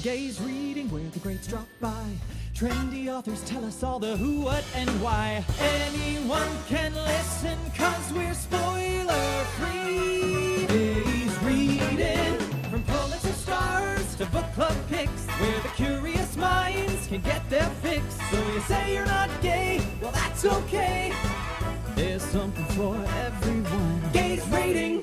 Gaze reading where the greats drop by. Trendy authors tell us all the who, what, and why. Anyone can listen cause we're spoiler free. Gaze reading from Pulitzer stars to book club picks, where the curious minds can get their fix. So you say you're not gay, well that's okay. There's something for everyone. Gaze reading.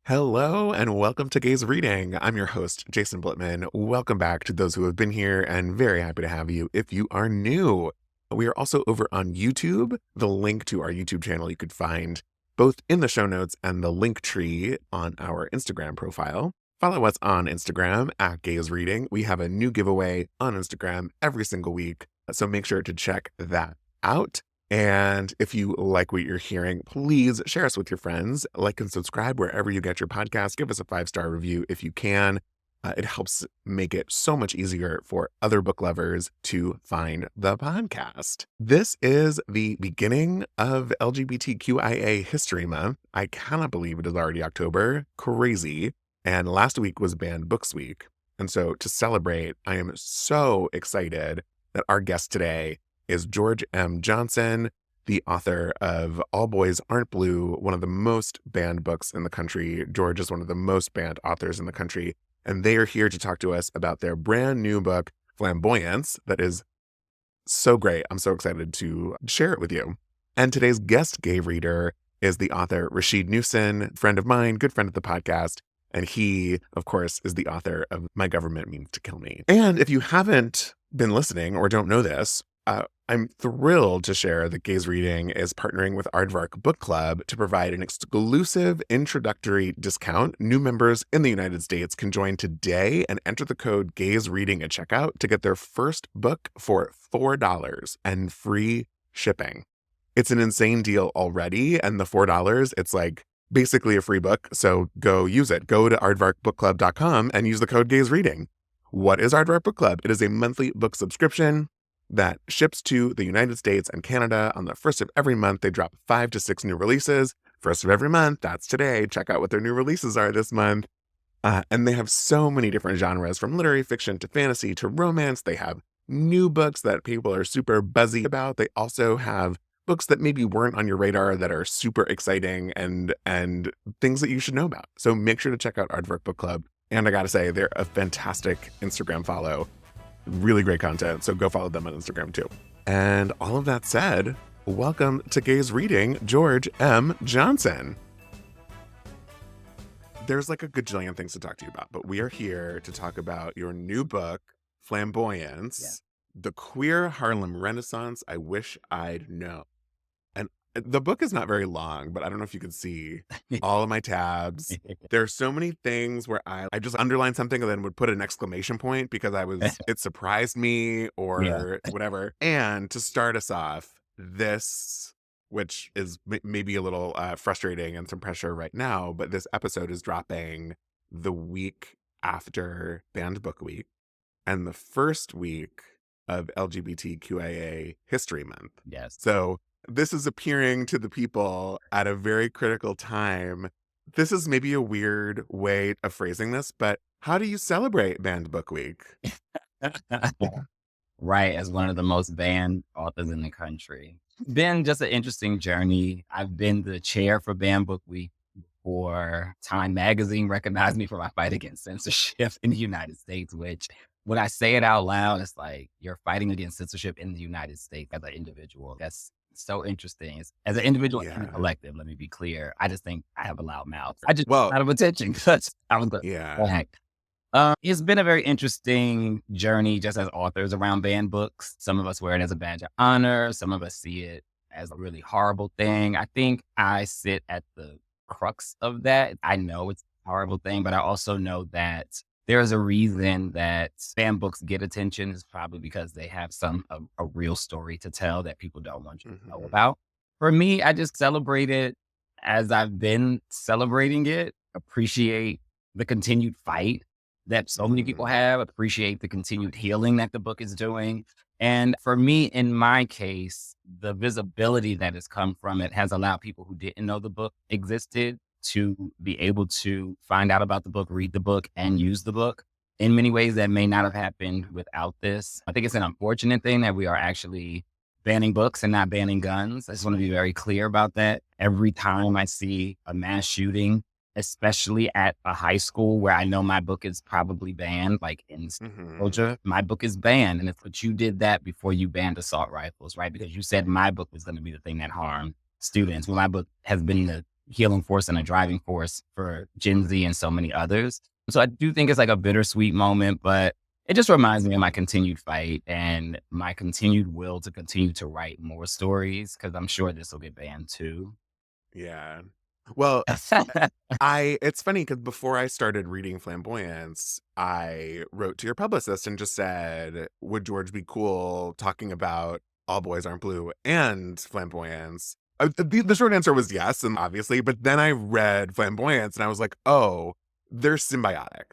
Hello and welcome to Gay's Reading. I'm your host, Jason Blitman. Welcome back to those who have been here and very happy to have you if you are new. We are also over on YouTube. The link to our YouTube channel you could find both in the show notes and the link tree on our Instagram profile. Follow us on Instagram at Gay's Reading. We have a new giveaway on Instagram every single week, so make sure to check that out. And if you like what you're hearing, please share us with your friends. Like and subscribe wherever you get your podcast. Give us a 5-star review if you can. It helps make it so much easier for other book lovers to find the podcast. This is the beginning of LGBTQIA History Month. I cannot believe it is already October. Crazy. And last week was Banned Books Week. And so to celebrate, I am so excited that our guest today is George M. Johnson, the author of All Boys Aren't Blue, one of the most banned books in the country. George is one of the most banned authors in the country, and they are here to talk to us about their brand new book, Flamboyants, that is so great. I'm so excited to share it with you. And today's guest gay reader is the author Rasheed Newson, friend of mine, good friend of the podcast. And he, of course, is the author of My Government Means to Kill Me. And if you haven't been listening or don't know this, I'm thrilled to share that Gay's Reading is partnering with Aardvark Book Club to provide an exclusive introductory discount. New members in the United States can join today and enter the code Gay's Reading at checkout to get their first book for $4 and free shipping. It's an insane deal already, and the $4, it's like basically a free book, so go use it. Go to aardvarkbookclub.com and use the code Gay's Reading. What is Aardvark Book Club? It is a monthly book subscription that ships to the United States and Canada on the first of every month. They drop 5 to 6 new releases. First of every month, that's today. Check out what their new releases are this month. And they have so many different genres, from literary fiction to fantasy to romance. They have new books that people are super buzzy about. They also have books that maybe weren't on your radar that are super exciting and things that you should know about. So make sure to check out Aardvark Book Club. And I gotta say, they're a fantastic Instagram follow. Really great content, so go follow them on Instagram too. And all of that said, welcome to Gay's Reading, George M. Johnson. There's like a gajillion things to talk to you about, but we are here to talk about your new book, Flamboyants, The Queer Harlem Renaissance I Wish I'd Known. And the book is not very long, but I don't know if you can see all of my tabs. There are so many things where I just underlined something and then would put an exclamation point because it surprised me or whatever. And to start us off, this, which is maybe a little frustrating and some pressure right now, but this episode is dropping the week after Banned Book Week and the first week of LGBTQIA History Month. Yes. So this is appearing to the people at a very critical time. This is maybe a weird way of phrasing this, but how do you celebrate Banned Book Week? Right, as one of the most banned authors in the country. Been just an interesting journey. I've been the chair for Banned Book Week before. Time Magazine recognized me for my fight against censorship in the United States, which when I say it out loud, it's like you're fighting against censorship in the United States as an individual. That's so interesting. As an individual and a collective, let me be clear. I just think I have a loud mouth. I just out of attention because I was it's been a very interesting journey just as authors around banned books. Some of us wear it as a badge of honor. Some of us see it as a really horrible thing. I think I sit at the crux of that. I know it's a horrible thing, but I also know that there's a reason that banned books get attention. Is probably because they have a real story to tell that people don't want you to know about. For me, I just celebrate it as I've been celebrating it, appreciate the continued fight that so many people have, appreciate the continued healing that the book is doing. And for me, in my case, the visibility that has come from it has allowed people who didn't know the book existed to be able to find out about the book, read the book, and use the book in many ways that may not have happened without this. I think it's an unfortunate thing that we are actually banning books and not banning guns. I just want to be very clear about that. Every time I see a mass shooting, especially at a high school where I know my book is probably banned, like in Georgia, my book is banned. And it's but you did that before you banned assault rifles, right? Because you said my book was going to be the thing that harmed students. Well, my book has been the healing force and a driving force for Gen Z and so many others. So I do think it's like a bittersweet moment, but it just reminds me of my continued fight and my continued will to continue to write more stories, because I'm sure this will get banned too. Yeah. Well, it's funny because before I started reading Flamboyants, I wrote to your publicist and just said, would George be cool talking about All Boys Aren't Blue and Flamboyants? The short answer was yes, and obviously, but then I read Flamboyants and I was like, oh, they're symbiotic.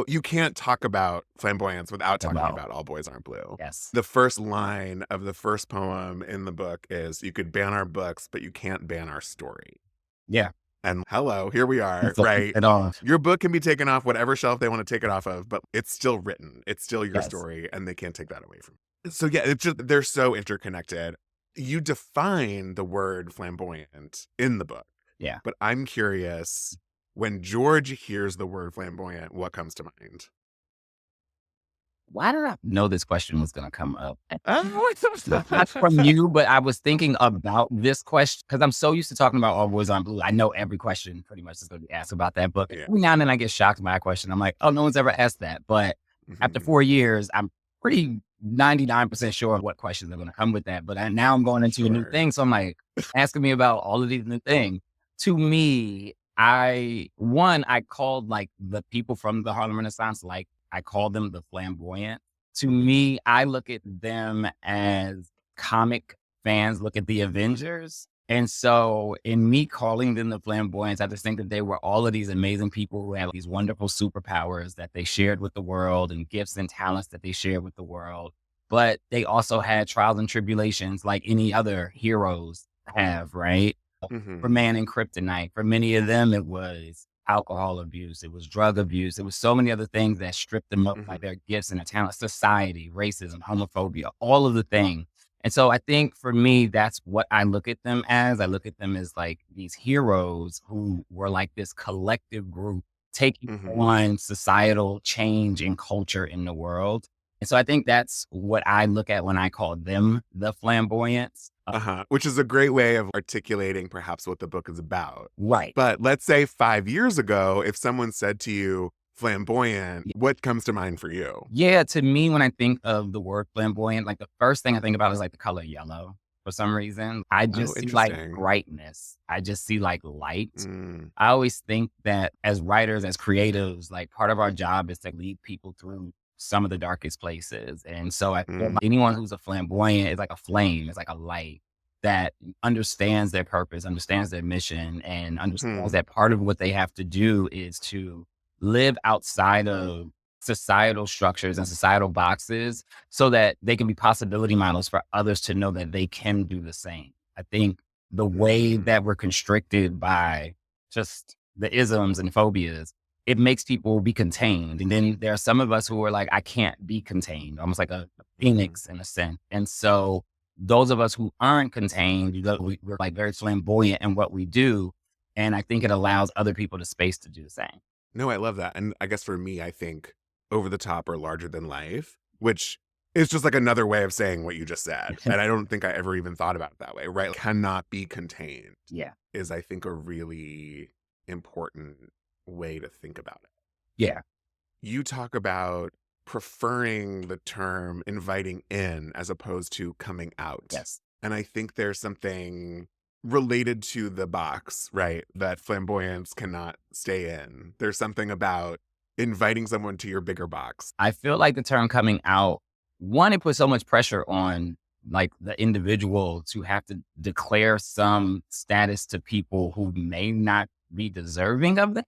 You can't talk about Flamboyants without talking about All Boys Aren't Blue. Yes. The first line of the first poem in the book is, you could ban our books, but you can't ban our story. Yeah. And hello, here we are, right? Your book can be taken off whatever shelf they want to take it off of, but it's still written. It's still your story, and they can't take that away from you. So yeah, it's just, they're so interconnected. You define the word flamboyant in the book. Yeah. But I'm curious, when George hears the word flamboyant, what comes to mind? Why did I know this question was going to come up? Not from you, but I was thinking about this question because I'm so used to talking about All Boys Aren't Blue. I know every question pretty much is going to be asked about that book. Every now and then I get shocked by a question. I'm like, oh, no one's ever asked that. But after 4 years, I'm pretty 99% sure of what questions are going to come with that. But now I'm going into a new thing. So I'm like, asking me about all of these new things. To me, I called like the people from the Harlem Renaissance, like I call them the flamboyant. To me, I look at them as comic fans look at the Avengers. And so in me calling them the flamboyants, I just think that they were all of these amazing people who had these wonderful superpowers that they shared with the world and gifts and talents that they shared with the world. But they also had trials and tribulations like any other heroes have, right? For Man in Kryptonite, for many of them, it was alcohol abuse, it was drug abuse, it was so many other things that stripped them of like their gifts and their talents, society, racism, homophobia, all of the things. And so I think for me, that's what I look at them as. I look at them as like these heroes who were like this collective group taking on societal change and culture in the world. And so I think that's what I look at when I call them the flamboyants. Which is a great way of articulating perhaps what the book is about. Right. But let's say 5 years ago, if someone said to you, flamboyant, what comes to mind for you? Yeah, to me, when I think of the word flamboyant, like the first thing I think about is like the color yellow. For some reason, I just see like brightness. I just see like light. I always think that as writers, as creatives, like part of our job is to lead people through some of the darkest places. And so I feel like anyone who's a flamboyant is like a flame, it's like a light that understands their purpose, understands their mission, and understands that part of what they have to do is to live outside of societal structures and societal boxes so that they can be possibility models for others to know that they can do the same. I think the way that we're constricted by just the isms and phobias, it makes people be contained. And then there are some of us who are like, I can't be contained, almost like a phoenix in a sense. And so those of us who aren't contained, we're like very flamboyant in what we do. And I think it allows other people the space to do the same. No, I love that. And I guess for me, I think over the top or larger than life, which is just like another way of saying what you just said. And I don't think I ever even thought about it that way, right? Cannot be contained. Yeah. Is I think a really important way to think about it. Yeah. You talk about preferring the term inviting in as opposed to coming out. Yes. And I think there's something related to the box, right? That flamboyance cannot stay in. There's something about inviting someone to your bigger box. I feel like the term coming out, one, it puts so much pressure on like the individual to have to declare some status to people who may not be deserving of that.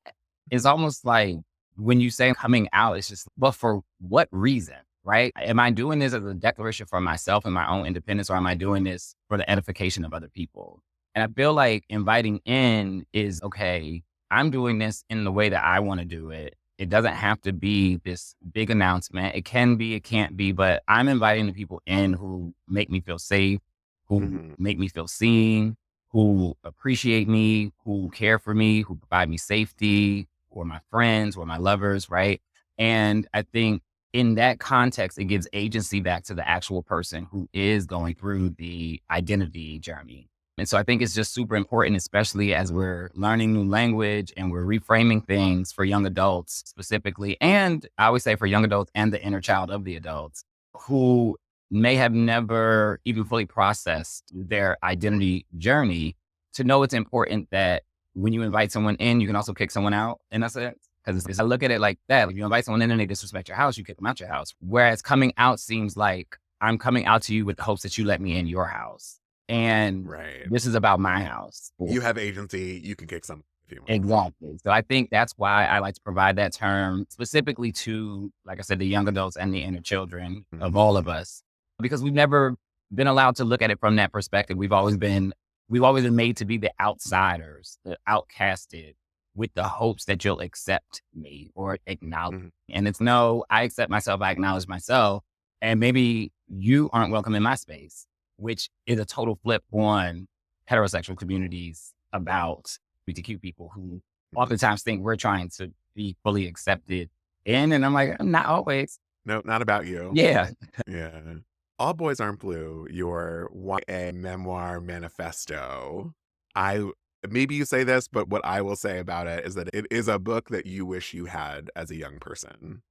It's almost like when you say coming out, it's just, but for what reason, right? Am I doing this as a declaration for myself and my own independence, or am I doing this for the edification of other people? And I feel like inviting in is, okay, I'm doing this in the way that I want to do it. It doesn't have to be this big announcement. It can be, it can't be, but I'm inviting the people in who make me feel safe, who make me feel seen, who appreciate me, who care for me, who provide me safety, or my friends or my lovers, right? And I think in that context, it gives agency back to the actual person who is going through the identity journey. And so I think it's just super important, especially as we're learning new language and we're reframing things for young adults specifically. And I always say for young adults and the inner child of the adults who may have never even fully processed their identity journey, to know it's important that when you invite someone in, you can also kick someone out in a sense. Because I look at it like that. If you invite someone in and they disrespect your house, you kick them out your house. Whereas coming out seems like I'm coming out to you with the hopes that you let me in your house. And this is about my house. You have agency. You can kick some if you want. Exactly. So I think that's why I like to provide that term specifically to, like I said, the young adults and the inner children of all of us, because we've never been allowed to look at it from that perspective. We've always been made to be the outsiders, the outcasted, with the hopes that you'll accept me or acknowledge. And it's no, I accept myself, I acknowledge myself, and maybe you aren't welcome in my space, which is a total flip on heterosexual communities about LGBTQ people who oftentimes think we're trying to be fully accepted in. And I'm like, not always. No, not about you. Yeah. Yeah. All Boys Aren't Blue, your YA memoir manifesto. Maybe you say this, but what I will say about it is that it is a book that you wish you had as a young person.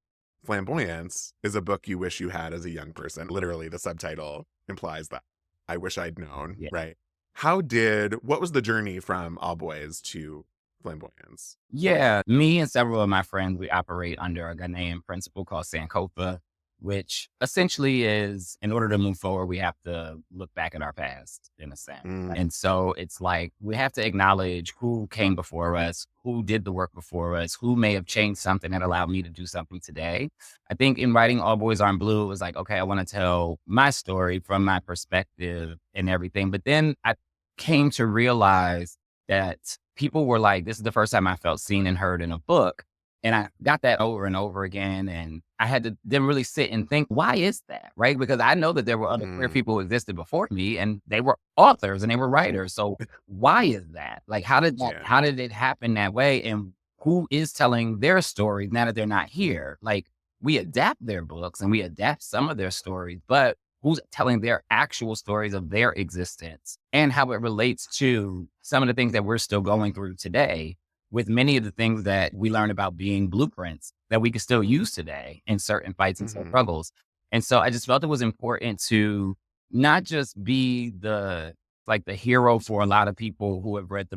Flamboyants is a book you wish you had as a young person. Literally, the subtitle implies that. I wish I'd known, right? What was the journey from All Boys to Flamboyants? Yeah, me and several of my friends, we operate under a Ghanaian principle called Sankofa, which essentially is, in order to move forward, we have to look back at our past in a sense. And so it's like, we have to acknowledge who came before us, who did the work before us, who may have changed something that allowed me to do something today. I think in writing All Boys Aren't Blue, it was like, okay, I want to tell my story from my perspective and everything. But then I came to realize that people were like, this is the first time I felt seen and heard in a book. And I got that over and over again. And I had to then really sit and think, why is that? Right? Because I know that there were other queer people who existed before me and they were authors and they were writers. So why is that? Like, how did it happen that way? And who is telling their stories now that they're not here? Like, we adapt their books and we adapt some of their stories, but who's telling their actual stories of their existence and how it relates to some of the things that we're still going through today, with many of the things that we learn about being blueprints that we can still use today in certain fights and struggles. And so I just felt it was important to not just be the hero for a lot of people who have read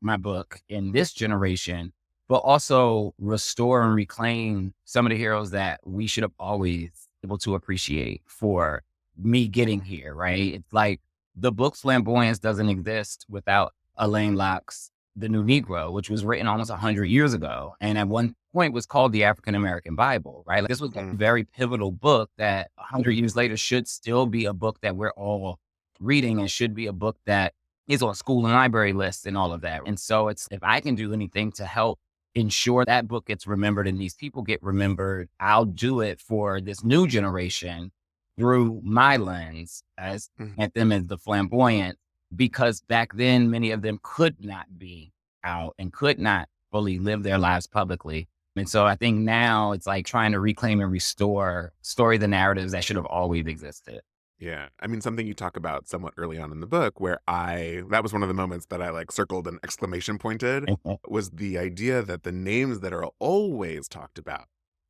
my book in this generation, but also restore and reclaim some of the heroes that we should have always been able to appreciate for me getting here, right? It's like the book Flamboyance doesn't exist without Alain Locke's The New Negro, which was written almost 100 years ago. And at one point was called the African American Bible, right? Like, this was a very pivotal book that 100 years later should still be a book that we're all reading and should be a book that is on school and library lists and all of that. And so it's, if I can do anything to help ensure that book gets remembered and these people get remembered, I'll do it for this new generation through my lens as at them as the flamboyant, because back then, many of them could not be out and could not fully live their lives publicly. And so I think now it's like trying to reclaim and restore the narratives that should have always existed. Yeah. I mean, something you talk about somewhat early on in the book where that was one of the moments that I circled and exclamation pointed was the idea that the names that are always talked about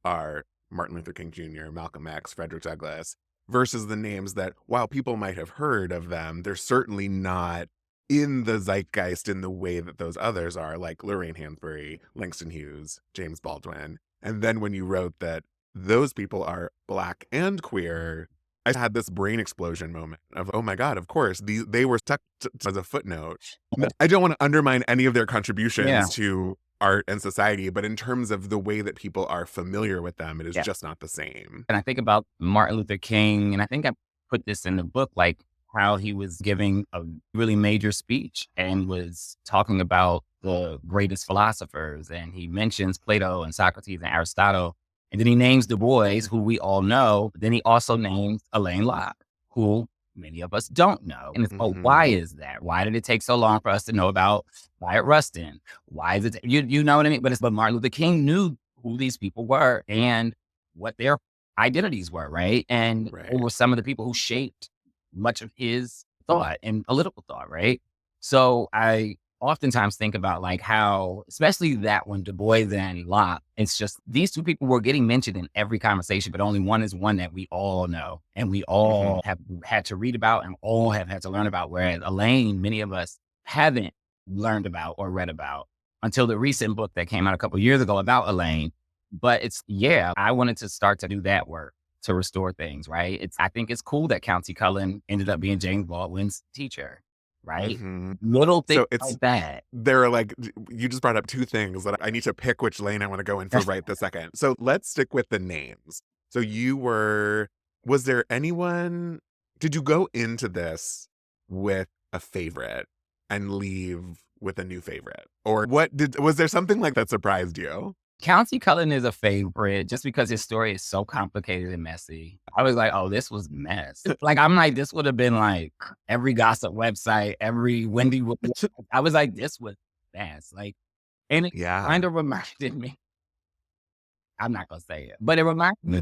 are Martin Luther King Jr., Malcolm X, Frederick Douglass, versus the names that, while people might have heard of them, they're certainly not in the zeitgeist in the way that those others are, like Lorraine Hansberry, Langston Hughes, James Baldwin. And then when you wrote that those people are Black and queer, I had this brain explosion moment of, oh my God, of course, they were stuck as a footnote. I don't want to undermine any of their contributions to art and society, but in terms of the way that people are familiar with them, it is just not the same. And I think about Martin Luther King, and I think I put this in the book, like, how he was giving a really major speech and was talking about the greatest philosophers. And he mentions Plato and Socrates and Aristotle. And then he names Du Bois, who we all know. But then he also names Alain Locke, who many of us don't know. And it's, oh, why is that? Why did it take so long for us to know about Wyatt Rustin? Why is it, you know what I mean? But Martin Luther King knew who these people were and what their identities were, right? And who were some of the people who shaped much of his thought and political thought, right? So I oftentimes think about like how, especially that one, Du Bois and Locke, it's just these two people were getting mentioned in every conversation, but only one is one that we all know and we all have had to read about and all have had to learn about. Whereas Elaine, many of us haven't learned about or read about until the recent book that came out a couple years ago about Elaine. But I wanted to start to do that work to restore things, right? I think it's cool that Countee Cullen ended up being James Baldwin's teacher, right? Little things like that. There are like, you just brought up two things that I need to pick which lane I want to go in for right this second. So let's stick with the names. So was there anyone, did you go into this with a favorite and leave with a new favorite? Or was there something like that surprised you? Countee Cullen is a favorite just because his story is so complicated and messy. I was like, oh, this was mess. Like, I'm like, this would have been like every gossip website, every Wendy. I was like, this was mess. Like, and it kind of reminded me. I'm not going to say it, but it reminded me.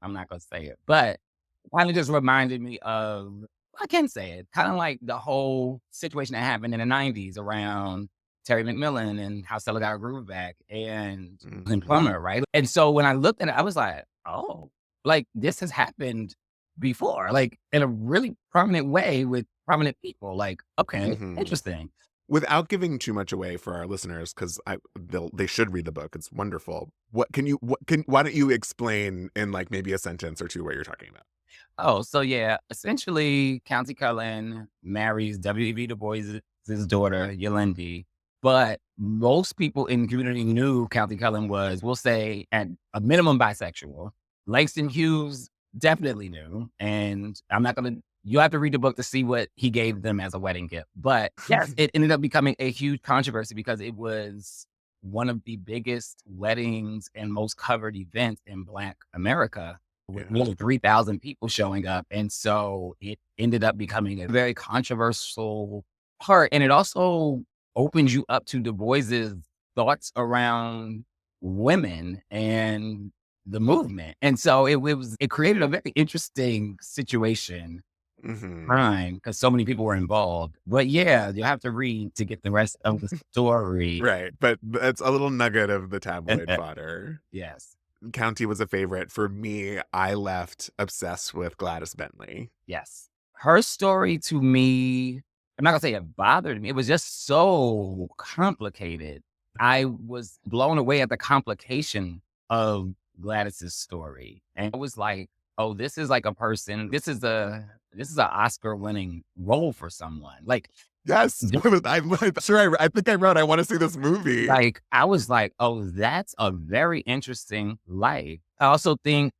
I'm not going to say it, but kind of just reminded me of, I can say it, kind of like the whole situation that happened in the 90s around Terry McMillan and how Stella got her groove back and Plummer, right? And so when I looked at it, I was like, oh, like this has happened before, like in a really prominent way with prominent people. Like, okay, interesting. Without giving too much away for our listeners, because they should read the book. It's wonderful. Why don't you explain in like maybe a sentence or two what you're talking about? Oh, so yeah, essentially Countee Cullen marries W.E.B. Du Bois' daughter, Yolandi. But most people in the community knew Countee Cullen was, we'll say, at a minimum bisexual. Langston Hughes definitely knew. And you have to read the book to see what he gave them as a wedding gift. But yes, it ended up becoming a huge controversy because it was one of the biggest weddings and most covered events in Black America, with more than 3,000 people showing up. And so it ended up becoming a very controversial part. And it also opens you up to Du Bois's thoughts around women and the movement. And so it created a very interesting situation, because so many people were involved. But yeah, you have to read to get the rest of the story. Right. But it's a little nugget of the tabloid fodder. Yes. Countee was a favorite. For me, I left obsessed with Gladys Bentley. Yes. Her story to me, I'm not going to say it bothered me. It was just so complicated. I was blown away at the complication of Gladys's story. And I was like, oh, this is like a person. This is an Oscar-winning role for someone. Like, yes, I'm sure. I think I wrote, I want to see this movie. Like, I was like, oh, that's a very interesting life. I also think,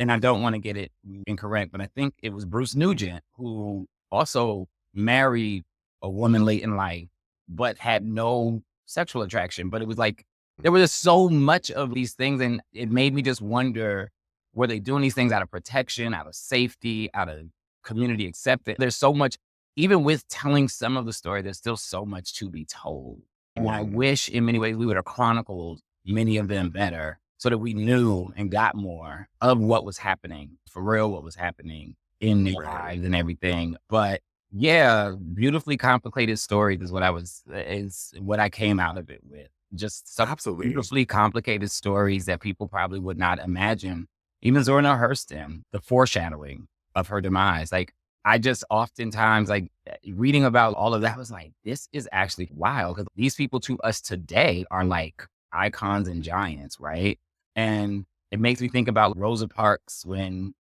and I don't want to get it incorrect, but I think it was Bruce Nugent who also married a woman late in life, but had no sexual attraction. But it was like, there was just so much of these things. And it made me just wonder, were they doing these things out of protection, out of safety, out of community acceptance? There's so much, even with telling some of the story, there's still so much to be told. And I wish in many ways we would have chronicled many of them better so that we knew and got more of what was happening, for real, what was happening in their lives and everything. But yeah, beautifully complicated stories is what I came out of it with. Just some beautifully complicated stories that people probably would not imagine. Even Zora Hurston, the foreshadowing of her demise. Like, I just oftentimes, like, reading about all of that, was like, this is actually wild, because these people to us today are like icons and giants, right? And it makes me think about Rosa Parks when,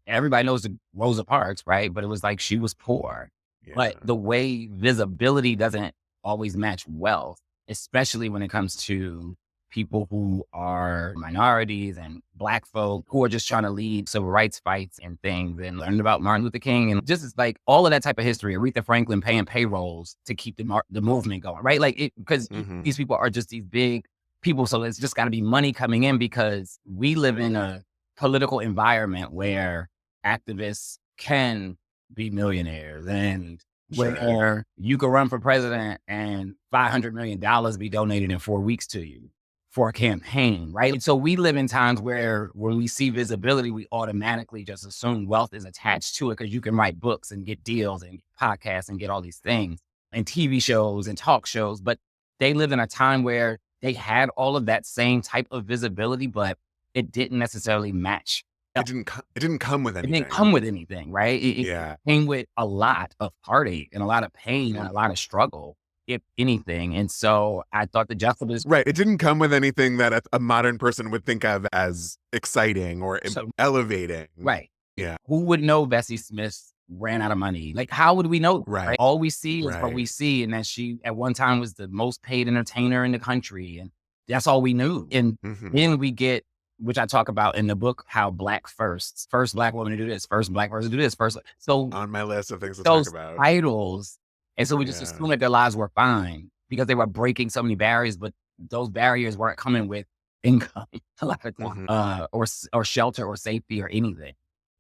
everybody knows the Rosa Parks, right? But it was like she was poor. Yeah. But the way visibility doesn't always match wealth, especially when it comes to people who are minorities and Black folk who are just trying to lead civil rights fights and things, and learning about Martin Luther King and just like all of that type of history. Aretha Franklin paying payrolls to keep the movement going, right? Like because these people are just these big people. So it's just got to be money coming in, because we live in a political environment where activists can be millionaires, and where you can run for president and $500 million be donated in 4 weeks to you for a campaign, right? So we live in times where when we see visibility, we automatically just assume wealth is attached to it, because you can write books and get deals and podcasts and get all these things and TV shows and talk shows. But they live in a time where they had all of that same type of visibility, but it didn't necessarily match. It didn't come with anything. It didn't come with anything, right? It came with a lot of heartache and a lot of pain and a lot of struggle, if anything. And so I thought the juxtaposition. Right. It didn't come with anything that a modern person would think of as exciting or elevating. Right. Yeah. Who would know Bessie Smith ran out of money? Like, how would we know? Right. All we see is what we see. And that she at one time was the most paid entertainer in the country. And that's all we knew. And then we get, which I talk about in the book, how Black first Black woman to do this, first Black person to do this, first. So on my list of things to talk about. Titles. And so we just assumed that their lives were fine because they were breaking so many barriers, but those barriers weren't coming with income a lot of time, or shelter or safety or anything.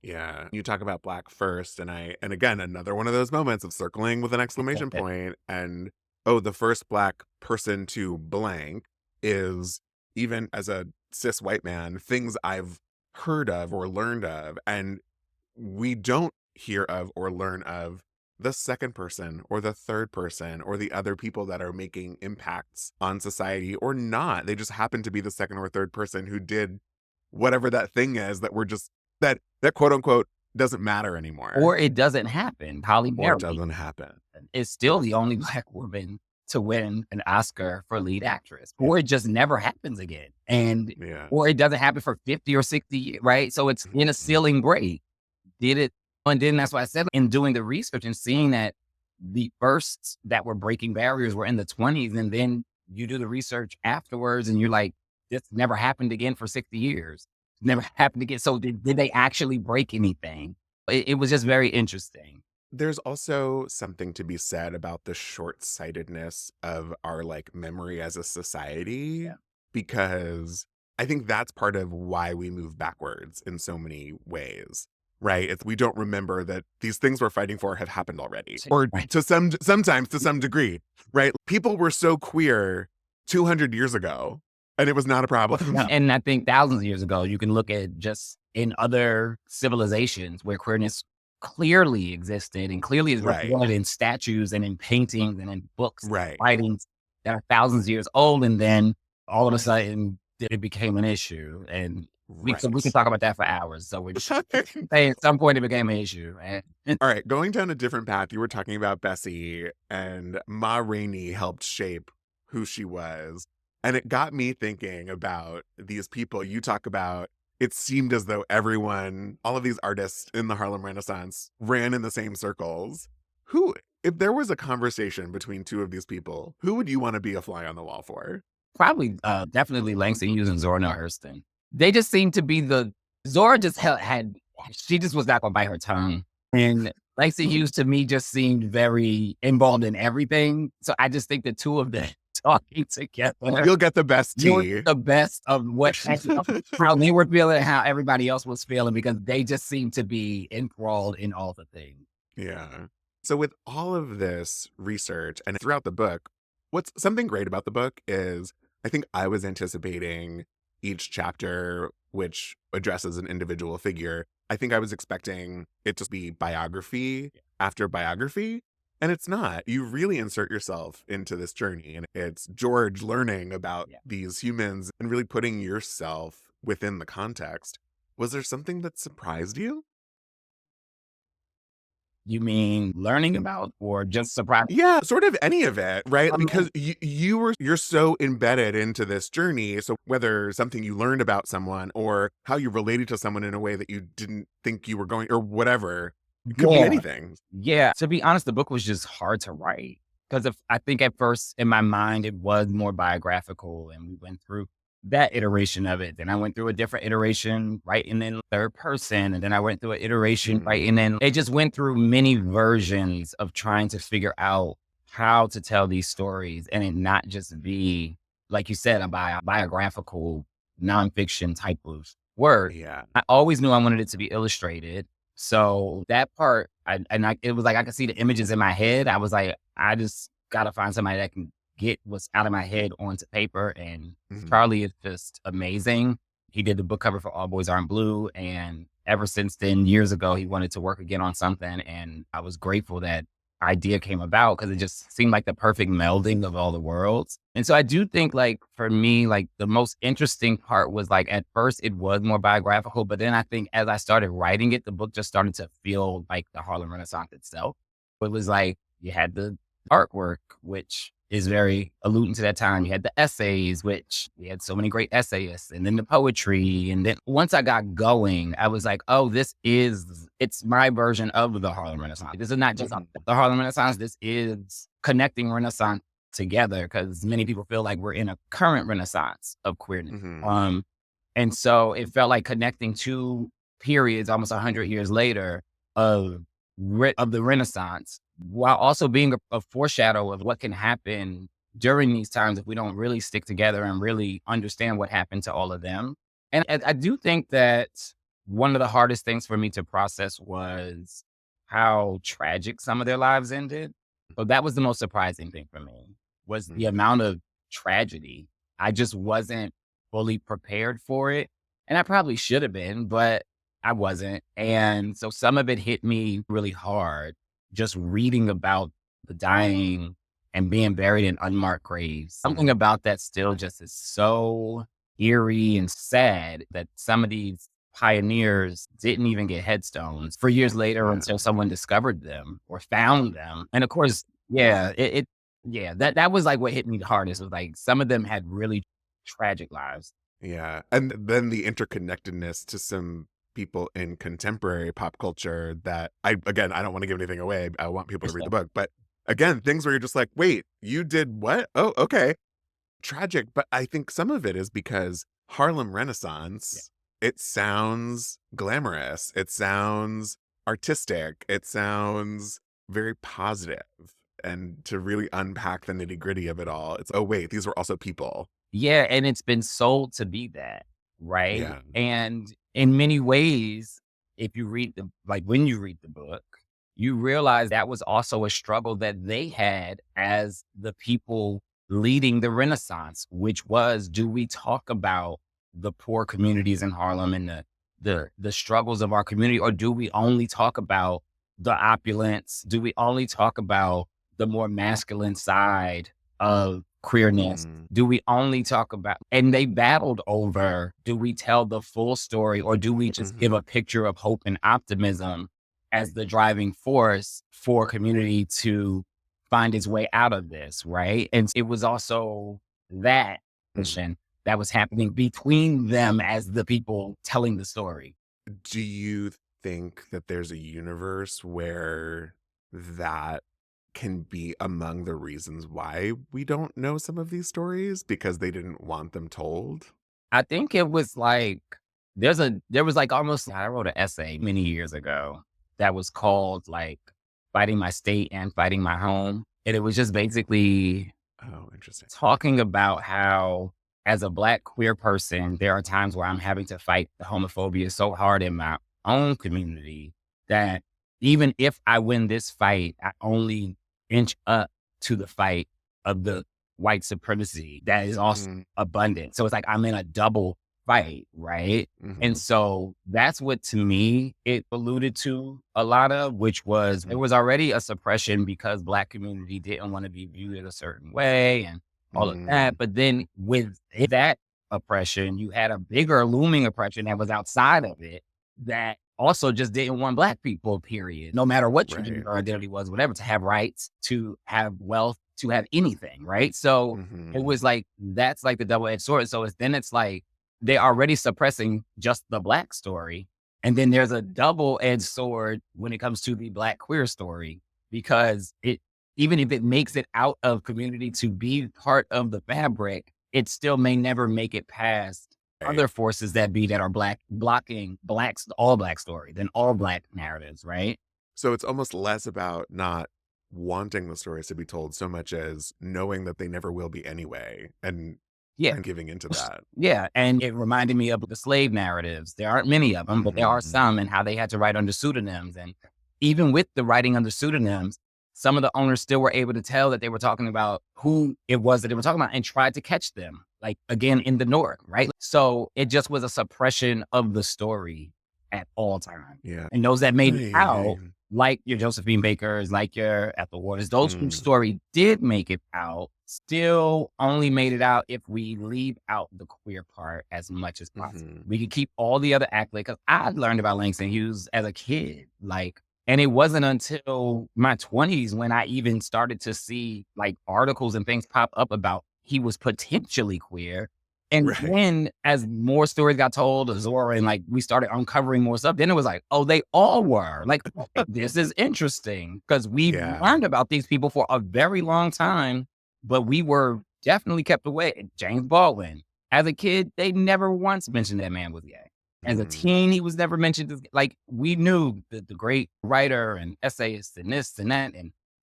Yeah. You talk about Black first, and again, another one of those moments of circling with an exclamation point, and the first Black person to blank is, even as a cis white man, things I've heard of or learned of, and we don't hear of or learn of the second person or the third person or the other people that are making impacts on society or not. They just happen to be the second or third person who did whatever that thing is that we're just, that quote unquote doesn't matter anymore. Or it doesn't happen. Holly Berry doesn't happen. Is still the only Black woman to win an Oscar for lead actress, or it just never happens again. And, or it doesn't happen for 50 or 60 years, right? So it's in a ceiling break. Did it? And then that's why I said, in doing the research and seeing that the firsts that were breaking barriers were in the 20s, and then you do the research afterwards and you're like, this never happened again for 60 years. Never happened again. So did they actually break anything? It was just very interesting. There's also something to be said about the short-sightedness of our memory as a society, because I think that's part of why we move backwards in so many ways, right? We don't remember that these things we're fighting for have happened already, or sometimes to some degree, right? People were so queer 200 years ago, and it was not a problem. And I think thousands of years ago, you can look at just in other civilizations where queerness clearly existed and clearly is represented in statues and in paintings and in books, writings that are thousands of years old. And then all of a sudden it became an issue. And we can talk about that for hours. So we at some point it became an issue. All right. Going down a different path, you were talking about Bessie, and Ma Rainey helped shape who she was. And it got me thinking about these people you talk about. It seemed as though everyone, all of these artists in the Harlem Renaissance, ran in the same circles. If there was a conversation between two of these people, who would you want to be a fly on the wall for? Probably, definitely Langston Hughes and Zora Neale Hurston. They just seemed to be Zora just she just was not going to bite her tongue. And Langston Hughes to me just seemed very involved in everything. So I just think the two of them talking together, you'll get the best tea. The best of how they were feeling and how everybody else was feeling, because they just seemed to be enthralled in all the things. Yeah. So with all of this research and throughout the book, what's something great about the book is I think I was anticipating each chapter which addresses an individual figure. I think I was expecting it to be biography after biography. And it's not. You really insert yourself into this journey. And it's George learning about these humans and really putting yourself within the context. Was there something that surprised you? You mean learning about or just surprised? Yeah, sort of any of it, right? Because you're so embedded into this journey. So whether something you learned about someone or how you related to someone in a way that you didn't think you were going, or whatever. It could be anything. Yeah. To be honest, the book was just hard to write because I think at first in my mind, it was more biographical and we went through that iteration of it. Then I went through a different iteration writing in third person. And then I went through an iteration writing in, it just went through many versions of trying to figure out how to tell these stories and it not just be, like you said, a biographical nonfiction type of work. Yeah. I always knew I wanted it to be illustrated. So that part, it was like I could see the images in my head. I was like, I just got to find somebody that can get what's out of my head onto paper. And Charlie is just amazing. He did the book cover for All Boys Aren't Blue. And ever since then, years ago, he wanted to work again on something. And I was grateful that idea came about because it just seemed like the perfect melding of all the worlds. And so I do think, like, for me, like, the most interesting part was, like, at first it was more biographical, but then I think as I started writing it, the book just started to feel like the Harlem Renaissance itself. It was like you had the artwork, which is very alluding to that time. You had the essays, which we had so many great essayists, and then the poetry. And then once I got going, I was like, oh, it's my version of the Harlem Renaissance. This is not just the Harlem Renaissance. This is connecting Renaissance together because many people feel like we're in a current Renaissance of queerness. And so it felt like connecting two periods almost 100 years later of the Renaissance, while also being a foreshadow of what can happen during these times if we don't really stick together and really understand what happened to all of them. And I do think that one of the hardest things for me to process was how tragic some of their lives ended. So that was the most surprising thing for me, was the amount of tragedy. I just wasn't fully prepared for it. And I probably should have been, but I wasn't. And so some of it hit me really hard, just reading about the dying and being buried in unmarked graves. Something about that still just is so eerie and sad that some of these pioneers didn't even get headstones for years later until someone discovered them or found them. And of course, that was like what hit me the hardest, was like some of them had really tragic lives. Yeah. And then the interconnectedness to some people in contemporary pop culture that I don't want to give anything away. I want people to read the book. But again, things where you're just like, wait, you did what? Oh, okay. Tragic. But I think some of it is because Harlem Renaissance, it sounds glamorous. It sounds artistic. It sounds very positive. And to really unpack the nitty gritty of it all, it's, oh, wait, these were also people. Yeah. And it's been sold to be that. Right. Yeah. And in many ways, if you read when you read the book, you realize that was also a struggle that they had as the people leading the Renaissance, which was, do we talk about the poor communities in Harlem and the struggles of our community, or do we only talk about the opulence? Do we only talk about the more masculine side of queerness? Do we only talk about, and they battled over, do we tell the full story or do we just give a picture of hope and optimism as the driving force for community to find its way out of this, right? And it was also that tension that was happening between them as the people telling the story. Do you think that there's a universe where that can be among the reasons why we don't know some of these stories, because they didn't want them told? I think it was like, there was like almost, I wrote an essay many years ago that was called like Fighting My State and Fighting My Home. And it was just basically talking about how, as a Black queer person, there are times where I'm having to fight the homophobia so hard in my own community that even if I win this fight, I only inch up to the fight of the white supremacy that is also abundant. So it's like I'm in a double fight, right? And so that's what, to me, it alluded to a lot of, which was, there was already a suppression because Black community didn't want to be viewed a certain way and all of that. But then with that oppression, you had a bigger looming oppression that was outside of it that also just didn't want Black people, period, no matter what your gender identity was, whatever, to have rights, to have wealth, to have anything, right? So it was like, that's like the double-edged sword. So it's like, they're already suppressing just the Black story. And then there's a double-edged sword when it comes to the Black queer story, because even if it makes it out of community to be part of the fabric, it still may never make it past other forces that are blocking blacks, all Black story, than all Black narratives, right? So it's almost less about not wanting the stories to be told so much as knowing that they never will be anyway, and Yeah. and giving into that. Yeah. And it reminded me of the slave narratives. There aren't many of them, but there are some, and how they had to write under pseudonyms. And even with the writing under pseudonyms, some of the owners still were able to tell that they were talking about who it was that they were talking about, and tried to catch them, like, again, in the North, right? So it just was a suppression of the story at all times. Yeah. And those that made it out, like your Josephine Bakers, like your Ethel Waters, those whose story did make it out, still only made it out if we leave out the queer part as much as possible. We could keep all the other accolades, because I learned about Langston Hughes as a kid, like, and it wasn't until my 20s when I even started to see like articles and things pop up about he was potentially queer. And then as more stories got told, Zora, and like we started uncovering more stuff, then it was like, oh, they all were. Like, this is interesting, because we've learned about these people for a very long time, but we were definitely kept away. James Baldwin, as a kid, they never once mentioned that man was gay. As a teen, he was never mentioned as, like, we knew the great writer and essayist and this and that,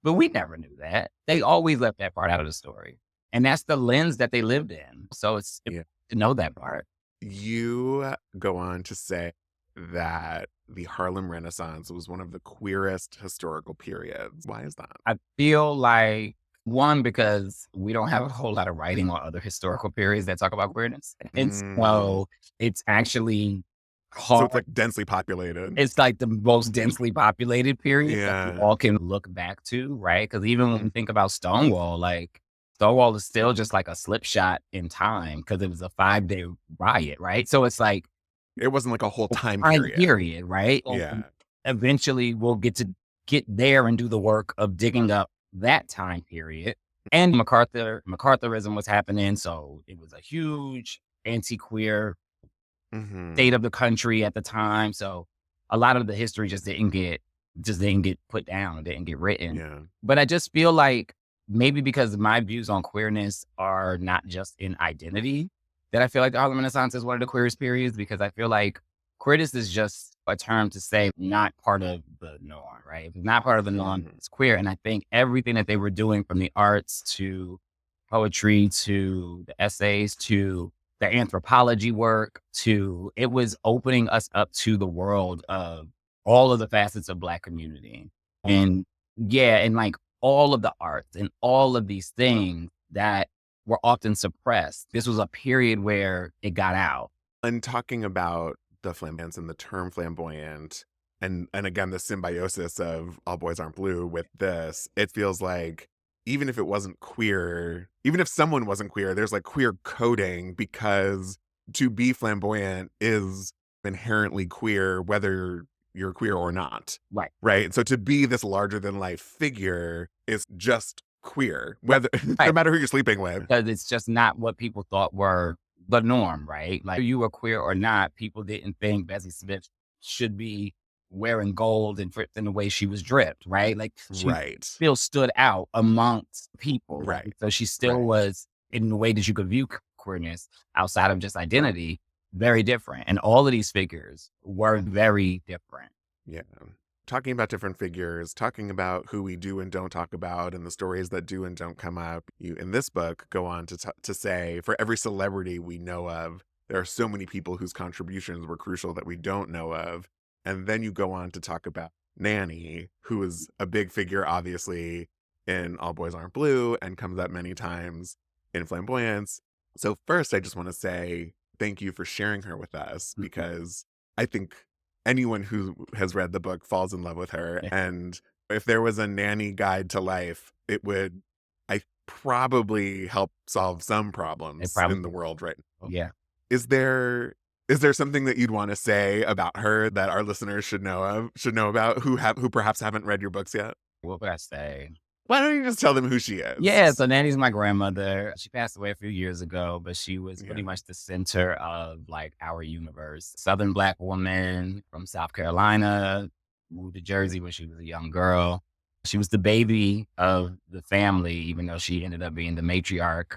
but we never knew that. They always left that part out of the story. And that's the lens that they lived in. So it's to know that part. You go on to say that the Harlem Renaissance was one of the queerest historical periods. Why is that? I feel like, one, because we don't have a whole lot of writing on other historical periods that talk about queerness. And so it's actually hard. So it's like densely populated. It's like the most densely populated period that we all can look back to, right? Because even when we think about Stonewall, like, Stonewall is still just like a slip shot in time, because it was a 5-day riot, right? So it's like, it wasn't like a whole time period. Right? Yeah. Eventually we'll get there and do the work of digging up that time period. And MacArthurism was happening. So it was a huge anti-queer state of the country at the time. So a lot of the history just didn't get put down, didn't get written. Yeah. But I just feel like, maybe because my views on queerness are not just in identity, that I feel like the Harlem Renaissance is one of the queerest periods, because I feel like queerness is just a term to say not part of the norm, right? If it's not part of the norm, it's queer. And I think everything that they were doing, from the arts to poetry to the essays to the anthropology work, to it was opening us up to the world of all of the facets of Black community. And and like all of the arts and all of these things that were often suppressed. This was a period where it got out. And talking about the flamboyants and the term flamboyant, and again, the symbiosis of All Boys Aren't Blue with this, it feels like even if it wasn't queer, even if someone wasn't queer, there's like queer coding, because to be flamboyant is inherently queer, whether you're queer or not. Right. So to be this larger than life figure is just queer, whether no matter who you're sleeping with. Because it's just not what people thought were the norm, right? Like, you were queer or not, people didn't think Bessie Smith should be wearing gold and in the way she was dripped, right? Like, she still stood out amongst people. Right. So she still was, in the way that you could view queerness outside of just identity, very different. And all of these figures were very different. Yeah. Talking about different figures, talking about who we do and don't talk about, and the stories that do and don't come up. You, in this book, go on to say, for every celebrity we know of, there are so many people whose contributions were crucial that we don't know of. And then you go on to talk about Nanny, who is a big figure, obviously, in All Boys Aren't Blue, and comes up many times in Flamboyants. So first, I just want to say thank you for sharing her with us, because I think anyone who has read the book falls in love with her. And if there was a nanny guide to life, it would, I probably help solve some problems in the world right now. Yeah. Is there something that you'd want to say about her that our listeners should know about, who perhaps haven't read your books yet? What would I say? Why don't you just tell them who she is? Yeah, so Nanny's my grandmother. She passed away a few years ago, but she was pretty much the center of like our universe. Southern Black woman from South Carolina, moved to Jersey when she was a young girl. She was the baby of the family, even though she ended up being the matriarch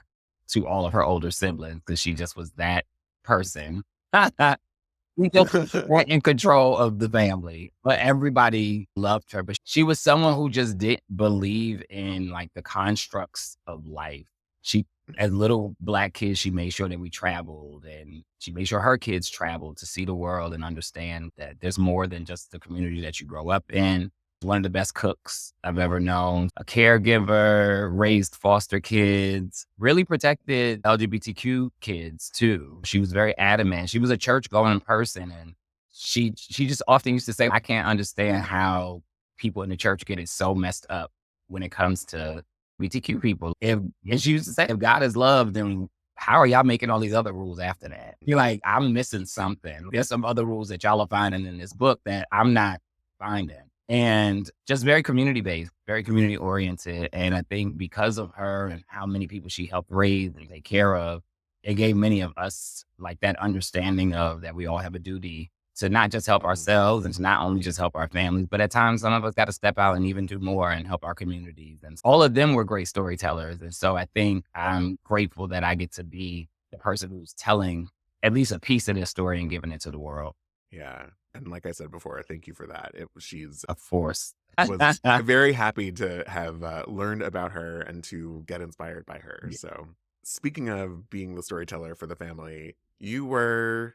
to all of her older siblings because she just was that person. She just were in control of the family, but everybody loved her. But she was someone who just didn't believe in like the constructs of life. She, as little Black kids, she made sure that we traveled, and she made sure her kids traveled to see the world and understand that there's more than just the community that you grow up in. One of the best cooks I've ever known, a caregiver, raised foster kids, really protected LGBTQ kids too. She was very adamant. She was a church going person, and she just often used to say, I can't understand how people in the church get it so messed up when it comes to LGBTQ people. And she used to say, if God is love, then how are y'all making all these other rules after that? You're like, I'm missing something. There's some other rules that y'all are finding in this book that I'm not finding. And just very community-based, very community-oriented. And I think because of her and how many people she helped raise and take care of, it gave many of us like that understanding of that we all have a duty to not just help ourselves and to not only just help our families, but at times some of us got to step out and even do more and help our communities. And all of them were great storytellers. And so I think I'm grateful that I get to be the person who's telling at least a piece of this story and giving it to the world. Yeah. And like I said before, thank you for that. She's A force. was very happy to have learned about her and to get inspired by her. Yeah. So speaking of being the storyteller for the family, you are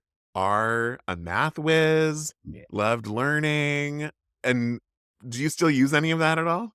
a math whiz, Yeah. loved learning. And do you still use any of that at all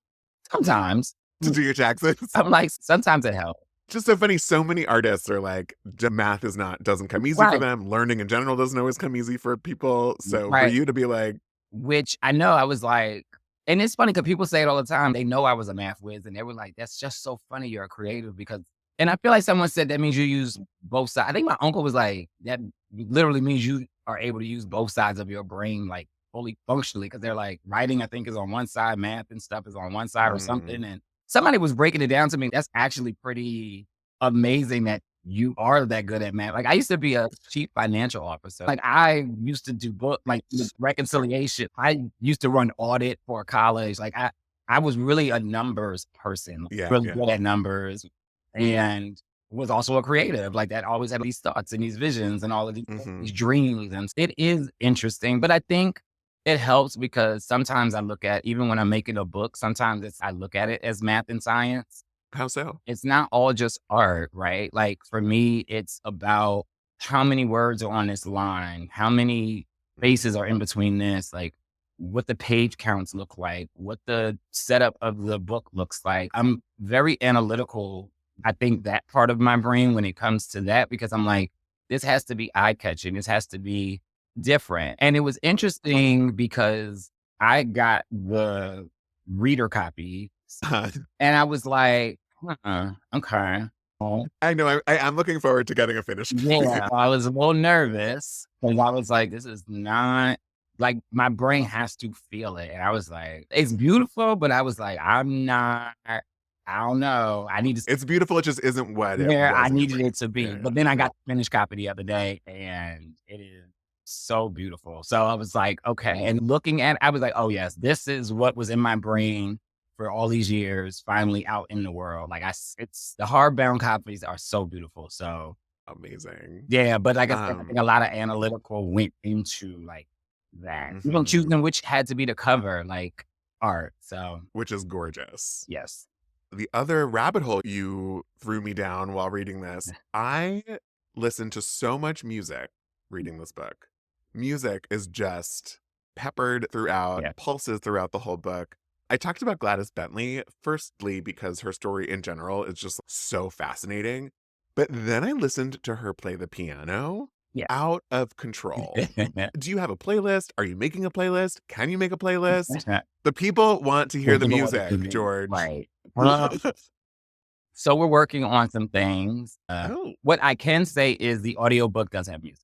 Sometimes. to do your taxes? I'm like, sometimes it helps. Just so funny. So many artists are like, math doesn't come easy for them. Learning in general doesn't always come easy for people. So for you to be like, which I know I was like, and it's funny because people say it all the time. They know I was a math whiz and they were like, that's just so funny. You're a creative because, and I feel like someone said that means you use both sides. I think my uncle was like, that literally means you are able to use both sides of your brain, like fully functionally. Cause they're like writing, I think is on one side, math and stuff is on one side or something. And somebody was breaking it down to me. That's actually pretty amazing that you are that good at math. Like I used to be a chief financial officer. Like I used to do reconciliation. I used to run audit for college. Like I was really a numbers person, really good at numbers, and was also a creative. Like that always had these thoughts and these visions and all of these dreams. And it is interesting, but I think it helps because sometimes I look at, even when I'm making a book, sometimes I look at it as math and science. How so? It's not all just art, right? Like for me, it's about how many words are on this line, how many spaces are in between this, like what the page counts look like, what the setup of the book looks like. I'm very analytical. I think that part of my brain when it comes to that, because I'm like, this has to be eye-catching. This has to be different. And it was interesting because I got the reader copy and I was like, okay. I know. I'm looking forward to getting a finished copy. Yeah, I was a little nervous because I was like, this is not, like my brain has to feel it. And I was like, it's beautiful, but I was like, I don't know. It's beautiful. It just isn't what I needed it to be. Yeah. But then I got the finished copy the other day and it is so beautiful. So I was like, okay. And looking at it, I was like, oh yes, this is what was in my brain for all these years, finally out in the world. Like it's the hardbound copies are so beautiful. So amazing. Yeah. But like I said, I think a lot of analytical went into like that. Even choosing which had to be the cover, like art. So, which is gorgeous. Yes. The other rabbit hole you threw me down while reading this, I listened to so much music reading this book. Music is just peppered throughout, pulses throughout the whole book. I talked about Gladys Bentley, firstly, because her story in general is just so fascinating. But then I listened to her play the piano out of control. Do you have a playlist? Are you making a playlist? Can you make a playlist? The people want to hear the music, George. Right. So we're working on some things. What I can say is the audiobook does have music.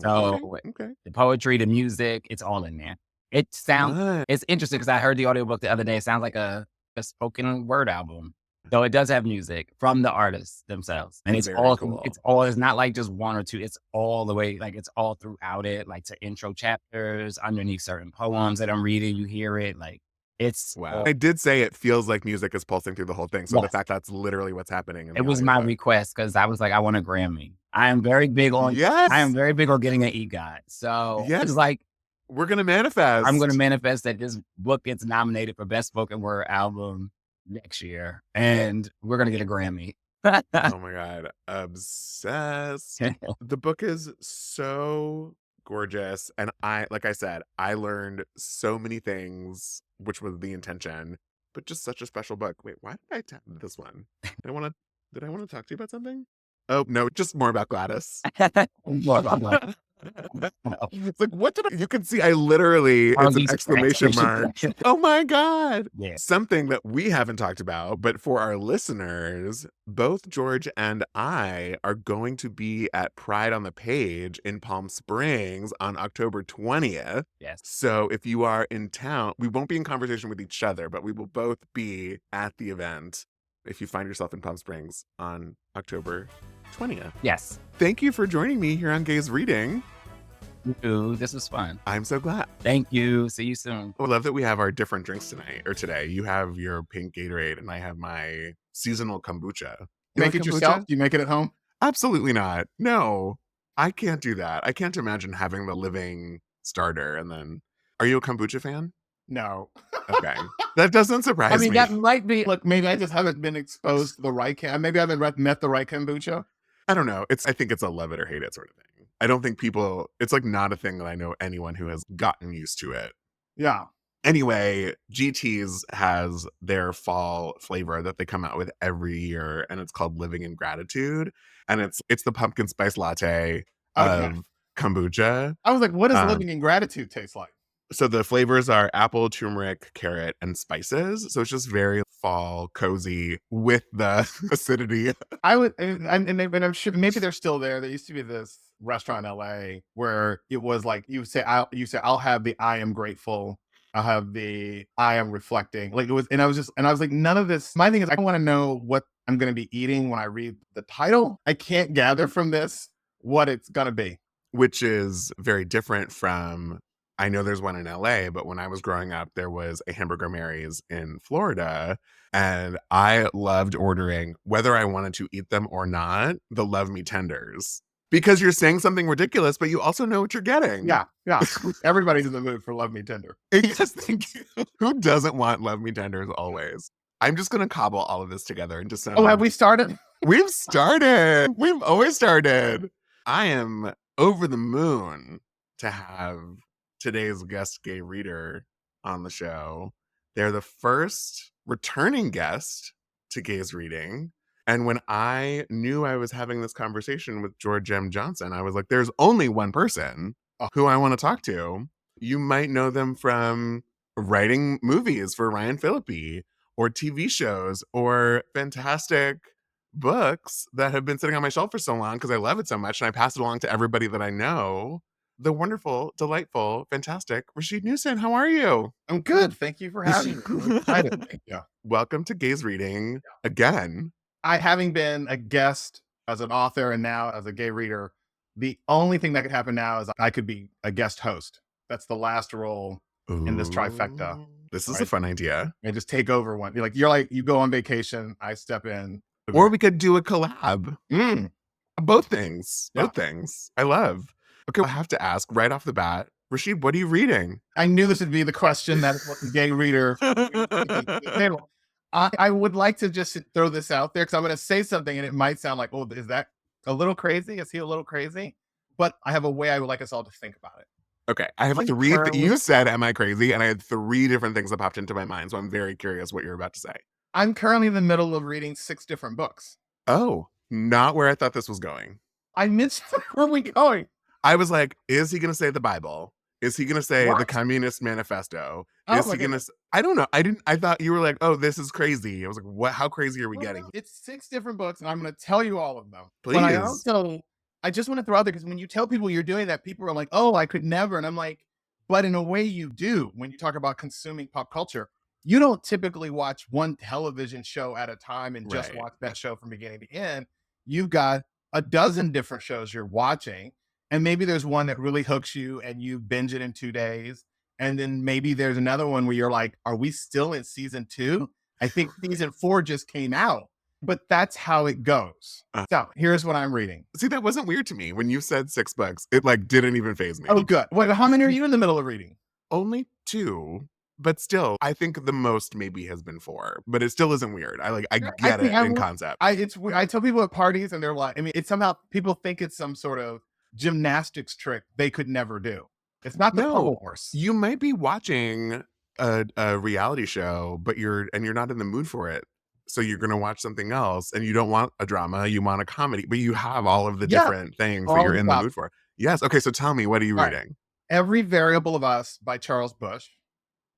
So okay. The poetry, the music, it's all in there. It sounds, it's interesting because I heard the audiobook the other day. It sounds like a spoken word album. So it does have music from the artists themselves. And it's all cool. It's not like just one or two. It's all the way, like it's all throughout it, like to intro chapters, underneath certain poems that I'm reading, you hear it. Like It's Wow. I did say it feels like music is pulsing through the whole thing. So the fact that's literally what's happening in the It was my audiobook. request because I was like, I want a Grammy. I am very big on getting an EGOT. So it's like, we're going to manifest. I'm going to manifest that this book gets nominated for Best Spoken Word Album next year. And we're going to get a Grammy. Oh my God. Obsessed. The book is so gorgeous. And like I said, I learned so many things, which was the intention, but just such a special book. Wait, why did I tap this one? Did I want to talk to you about something? Oh, no, just more about Gladys. It's like, what did you can see, I literally, it's an exclamation mark. Oh my God. Yeah. Something that we haven't talked about, but for our listeners, both George and I are going to be at Pride on the Page in Palm Springs on October 20th. Yes. So if you are in town, we won't be in conversation with each other, but we will both be at the event if you find yourself in Palm Springs on October 20th. Yes. Thank you for joining me here on Gay's Reading. Ooh, this was fun. I'm so glad. Thank you. See you soon. I love that we have our different drinks today. You have your pink Gatorade and I have my seasonal kombucha. You make it yourself? You make it at home? Absolutely not. No, I can't do that. I can't imagine having the living starter and then. Are you a kombucha fan? No. Okay. That doesn't surprise me. I mean, that might be, look, maybe I just haven't been exposed to the right, maybe I haven't met the right kombucha. I don't know. I think it's a love it or hate it sort of thing. I don't think it's like not a thing that I know anyone who has gotten used to it. Yeah. Anyway, GT's has their fall flavor that they come out with every year, and it's called Living in Gratitude. And it's the pumpkin spice latte of kombucha. I was like, what does Living in Gratitude taste like? So the flavors are apple, turmeric, carrot, and spices. So it's just very fall, cozy with the acidity. I would, and I'm sure maybe they're still there. There used to be this restaurant in LA where it was like you say I'll have the I am grateful, I'll have the I am reflecting. Like it was, and I was like, none of this. My thing is, I want to know what I'm going to be eating when I read the title. I can't gather from this what it's going to be, which is very different from. I know there's one in LA, but when I was growing up, there was a Hamburger Mary's in Florida. And I loved ordering, whether I wanted to eat them or not, the Love Me Tenders. Because you're saying something ridiculous, but you also know what you're getting. Yeah. Everybody's in the mood for Love Me Tender. Yes, thank you. Who doesn't want Love Me Tenders always? I'm just going to cobble all of this together into some. Oh, have we started? We've started. We've always started. I am over the moon to have today's guest gay reader on the show. They're the first returning guest to Gay's Reading. And when I knew I was having this conversation with George M. Johnson, I was like, there's only one person who I want to talk to. You might know them from writing movies for Ryan Phillippe or TV shows or fantastic books that have been sitting on my shelf for so long because I love it so much and I pass it along to everybody that I know. The wonderful, delightful, fantastic Rasheed Newson. How are you? I'm good. Thank you for having me. I'm excited. Yeah. Welcome to Gay's Reading again. Having been a guest as an author and now as a gay reader, the only thing that could happen now is I could be a guest host. That's the last role in this trifecta. This is a fun idea. And just take over one. You go on vacation, I step in. Or we could do a collab. Both things. Both things. I love. Okay, I have to ask right off the bat, Rasheed, what are you reading? I knew this would be the question that the gay reader. I would like to just throw this out there because I'm going to say something and it might sound like, oh, is that a little crazy? Is he a little crazy? But I have a way I would like us all to think about it. Okay, I have three. You said, am I crazy? And I had three different things that popped into my mind. So I'm very curious what you're about to say. I'm currently in the middle of reading 6 different books. Oh, not where I thought this was going. I missed where are we going? I was like, is he going to say the Bible? Is he going to say the Communist Manifesto? Is he going to? I don't know. I thought you were like, oh, this is crazy. I was like, what? How crazy are we getting? It's 6 different books, and I'm going to tell you all of them. Please. But I just want to throw out there because when you tell people you're doing that, people are like, oh, I could never. And I'm like, but in a way you do. When you talk about consuming pop culture, you don't typically watch one television show at a time and just watch that show from beginning to end. You've got a dozen different shows you're watching. And maybe there's one that really hooks you and you binge it in 2 days. And then maybe there's another one where you're like, are we still in season 2? I think season 4 just came out, but that's how it goes. So here's what I'm reading. See, that wasn't weird to me. When you said 6 books, it like didn't even faze me. Oh, good. Wait, how many are you in the middle of reading? Only 2, but still, I think the most maybe has been 4, but it still isn't weird. I get it in concept. I tell people at parties and they're like, I mean, it's somehow people think it's some sort of gymnastics trick they could never do. It's not the pole horse. You might be watching a reality show, but you're not in the mood for it. So you're going to watch something else, and you don't want a drama, you want a comedy, but you have all of the different things that you're in the mood for. Yes. Okay. So tell me, what are you reading? Right. Every Variable of Us by Charles Bush.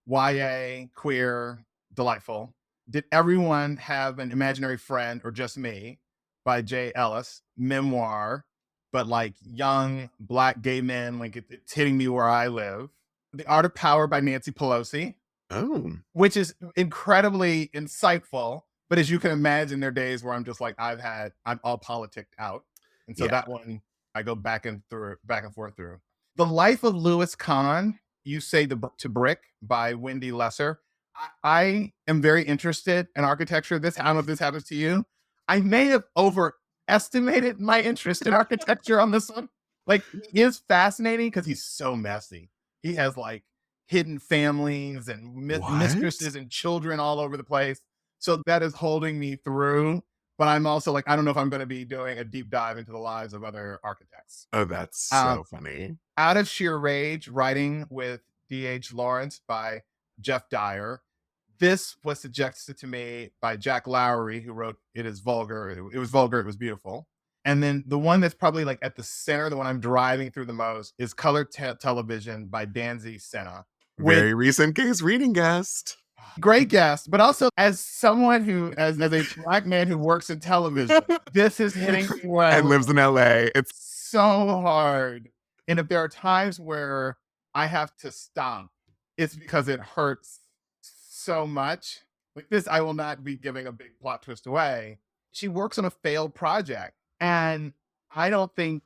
YA, queer, delightful. Did Everyone Have an Imaginary Friend or Just Me by Jay Ellis. Memoir, but like young Black gay men, like it's hitting me where I live. The Art of Power by Nancy Pelosi. Oh. Which is incredibly insightful. But as you can imagine, there are days where I'm just like, I'm all politicked out. And so that one I go back and forth through. The Life of Louis Kahn, You Say to Brick by Wendy Lesser. I am very interested in architecture. I don't know if this happens to you. I may have overestimated my interest in architecture on this one. Like, he is fascinating because he's so messy. He has like hidden families and mistresses and children all over the place. So that is holding me through. But I'm also like, I don't know if I'm going to be doing a deep dive into the lives of other architects. Oh, that's so funny. Out of Sheer Rage, Writing with D.H. Lawrence by Jeff Dyer. This was suggested to me by Jack Lowry, who wrote It Is Vulgar. It was vulgar. It was beautiful. And then the one that's probably like at the center, the one I'm driving through the most, is Color Television by Danzy Senna. Very recent Gays Reading guest. Great guest, but also as someone as a Black man who works in television, this is hitting me well. And lives in LA. It's so hard. And if there are times where I have to stop, it's because it hurts so much. Like this, I will not be giving a big plot twist away. She works on a failed project. And I don't think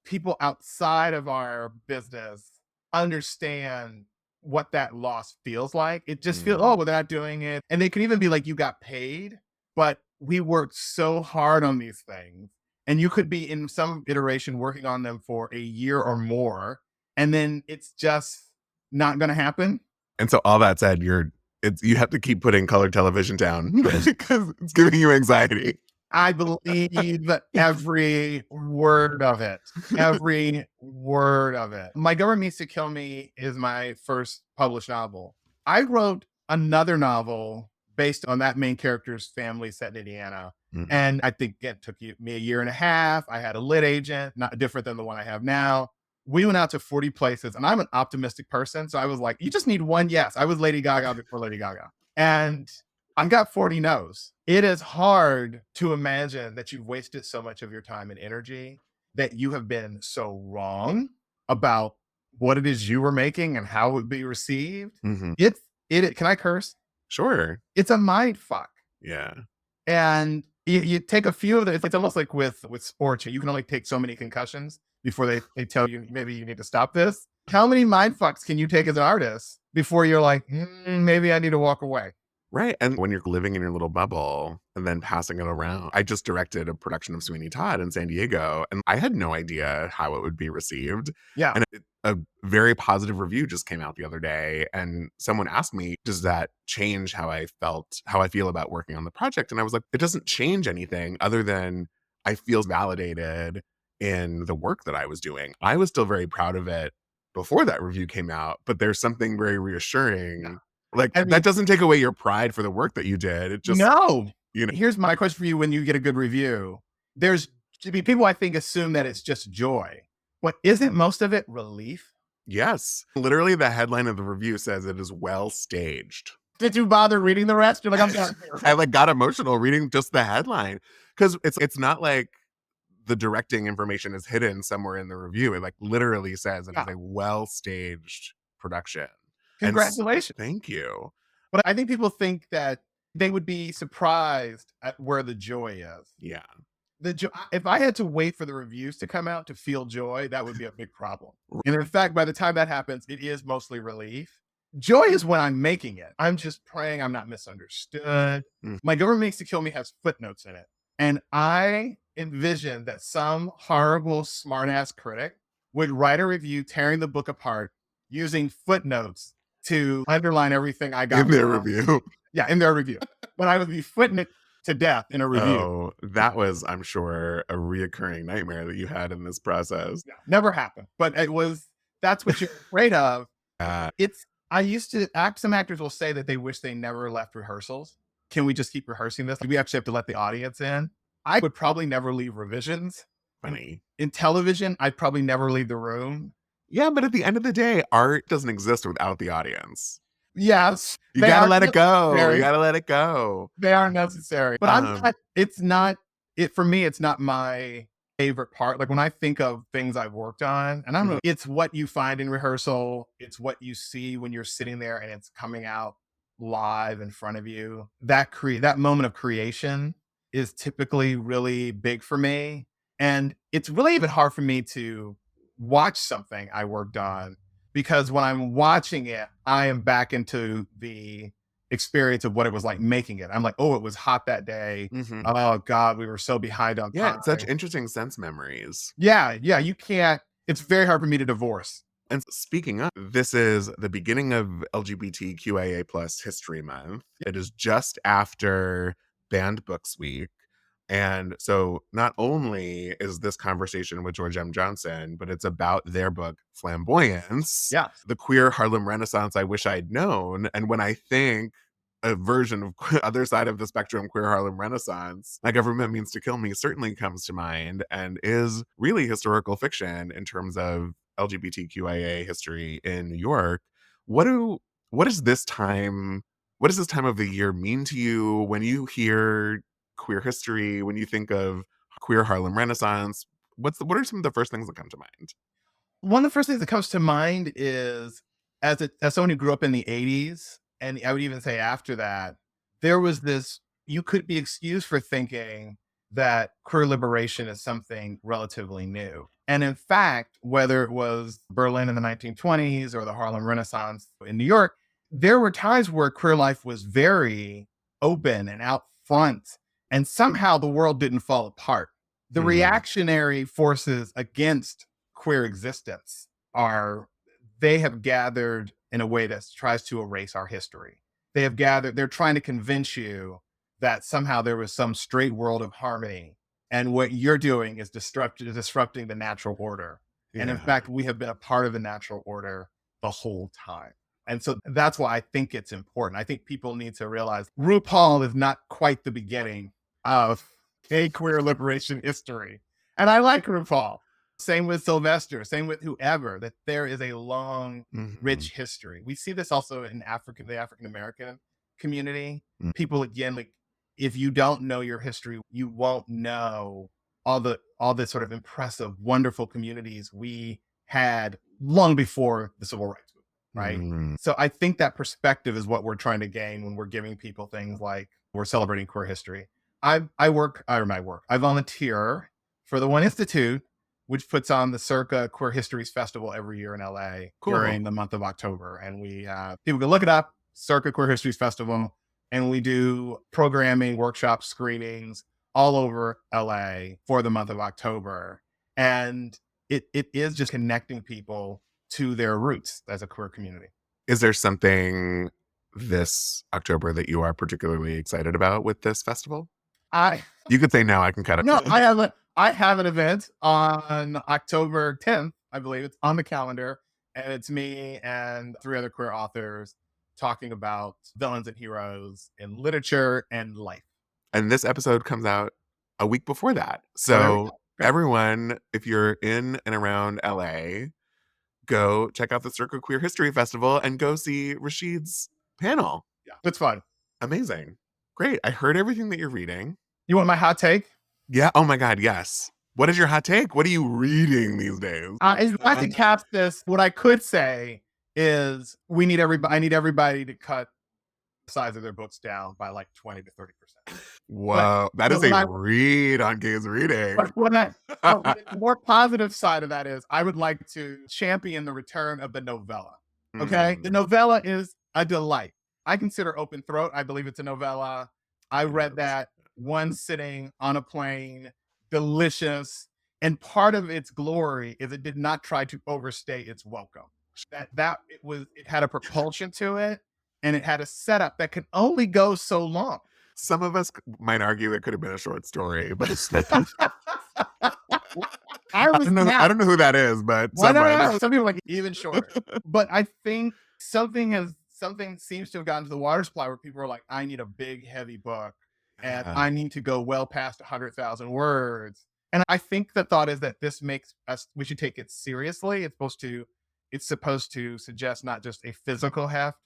people outside of our business understand what that loss feels like. It just feels, well, they're not doing it. And they can even be like, you got paid, but we worked so hard on these things. And you could be in some iteration working on them for a year or more. And then it's just not going to happen. And so all that said, you have to keep putting Colored Television down because it's giving you anxiety. I believe every word of it. Every word of it. My Government Means to Kill Me is my first published novel. I wrote another novel based on that main character's family set in Indiana. Mm-hmm. And I think it took me a year and a half. I had a lit agent, not different than the one I have now. We went out to 40 places, and I'm an optimistic person. So I was like, you just need one yes. I was Lady Gaga before Lady Gaga. And I got 40 no's. It is hard to imagine that you've wasted so much of your time and energy, that you have been so wrong about what it is you were making and how it would be received. Mm-hmm. Can I curse? Sure. It's a mind fuck. Yeah. And you take a few of it's almost like with sports, you can only take so many concussions before they tell you, maybe you need to stop this. How many mind fucks can you take as an artist before you're like, maybe I need to walk away? Right. And when you're living in your little bubble and then passing it around, I just directed a production of Sweeney Todd in San Diego, and I had no idea how it would be received. Yeah. And a very positive review just came out the other day, and someone asked me, does that change how I feel about working on the project? And I was like, it doesn't change anything other than I feel validated in the work that I was doing. I was still very proud of it before that review came out, but there's something very reassuring. Yeah. Like, that doesn't take away your pride for the work that you did. It just, Here's my question for you when you get a good review. People, I think, assume that it's just joy. But isn't most of it relief? Yes. Literally, the headline of the review says it is well staged. Did you bother reading the rest? You're like, I'm done. I got emotional reading just the headline. Because it's not like the directing information is hidden somewhere in the review. It literally says it is a well staged production. Congratulations. Thank you. But I think people think that they would be surprised at where the joy is. Yeah. If I had to wait for the reviews to come out to feel joy, that would be a big problem. And in fact, by the time that happens, it is mostly relief. Joy is when I'm making it. I'm just praying I'm not misunderstood. Mm. My Government Makes You Kill Me has footnotes in it. And I envision that some horrible smartass critic would write a review tearing the book apart using footnotes to underline everything I got In their wrong. review. Yeah, in their review. But I would be footnote to death in a review. Oh, that was, I'm sure, a reoccurring nightmare that you had in this process. Yeah, never happened. But that's what you're afraid of. Uh, Some actors will say that they wish they never left rehearsals. Can we just keep rehearsing this? We actually have to let the audience in. I would probably never leave revisions. Funny. In television, I'd probably never leave the room. Yeah, but at the end of the day, art doesn't exist without the audience. Yes. You they gotta are let it go. necessary. You gotta let it go. They are necessary. But for me, it's not my favorite part. Like when I think of things I've worked on, and I don't know, it's what you find in rehearsal. It's what you see when you're sitting there and it's coming out live in front of you. That moment of creation is typically really big for me. And it's really even hard for me to watch something I worked on, because when I'm watching it, I am back into the experience of what it was like making it. I'm like, oh, it was hot that day. Mhm. Oh God, we were so behind on Yeah, time. such interesting sense memories. Yeah, you can't. It's very hard for me to divorce. And speaking of, this is the beginning of LGBTQIA plus History Month. It is just after Banned Books Week. And so not only is this conversation with George M. Johnson, but it's about their book, Flamboyants, Yeah. the queer Harlem Renaissance I wish I'd known. And when I think a version of other side of the spectrum, queer Harlem Renaissance, My Government Means to Kill Me certainly comes to mind and is really historical fiction in terms of LGBTQIA history in New York. What does this time of the year mean to you when you hear queer history, when you think of queer Harlem Renaissance? What are some of the first things that come to mind? One of the first things that comes to mind is, as someone who grew up in the 80s, and I would even say after that, there was this, you could be excused for thinking that queer liberation is something relatively new. And in fact, whether it was Berlin in the 1920s or the Harlem Renaissance in New York, there were times where queer life was very open and out front, and somehow the world didn't fall apart. The reactionary forces against queer existence they have gathered in a way that tries to erase our history. They're trying to convince you that somehow there was some straight world of harmony, and what you're doing is disrupting the natural order. And in fact, we have been a part of the natural order the whole time. And so that's why I think it's important. I think people need to realize RuPaul is not quite the beginning of gay queer liberation history. And I like RuPaul. Same with Sylvester, same with whoever, that there is a long, rich history. We see this also in the African-American community. People, again, like, if you don't know your history, you won't know all the sort of impressive, wonderful communities we had long before the Civil Rights Movement, right? So I think that perspective is what we're trying to gain when we're giving people things like we're celebrating queer history. I volunteer for the One Institute, which puts on the Circa Queer Histories Festival every year in LA during the month of October. And we people can look it up, Circa Queer Histories Festival, and we do programming, workshops, screenings all over LA for the month of October. And it is just connecting people to their roots as a queer community. Is there something this October that you are particularly excited about with this festival? You could say no, I can cut it. No, I have an event on October 10th, I believe. It's on the calendar, and it's me and 3 other queer authors talking about villains and heroes in literature and life. And this episode comes out a week before that. So everyone, if you're in and around LA, go check out the Circa Queer History Festival and go see Rasheed's panel. Yeah, it's fun. Amazing. Great. I heard everything that you're reading. You want my hot take? Yeah. Oh my God. Yes. What is your hot take? What are you reading these days? I think caps this. What I could say is I need everybody to cut the size of their books down by like 20 to 30%. Whoa. That is a read on Gay's Reading. But the more positive side of that is I would like to champion the return of the novella. Okay. The novella is a delight. I consider Open Throat. I believe it's a novella. I read that one sitting on a plane, delicious. And part of its glory is it did not try to overstay its welcome. It had a propulsion to it, and it had a setup that could only go so long. Some of us might argue it could have been a short story, but I don't know who that is, but some people like even shorter. But I think something seems to have gotten to the water supply where people are like, I need a big, heavy book, and I need to go well past 100,000 words. And I think the thought is that we should take it seriously. It's supposed to suggest not just a physical heft,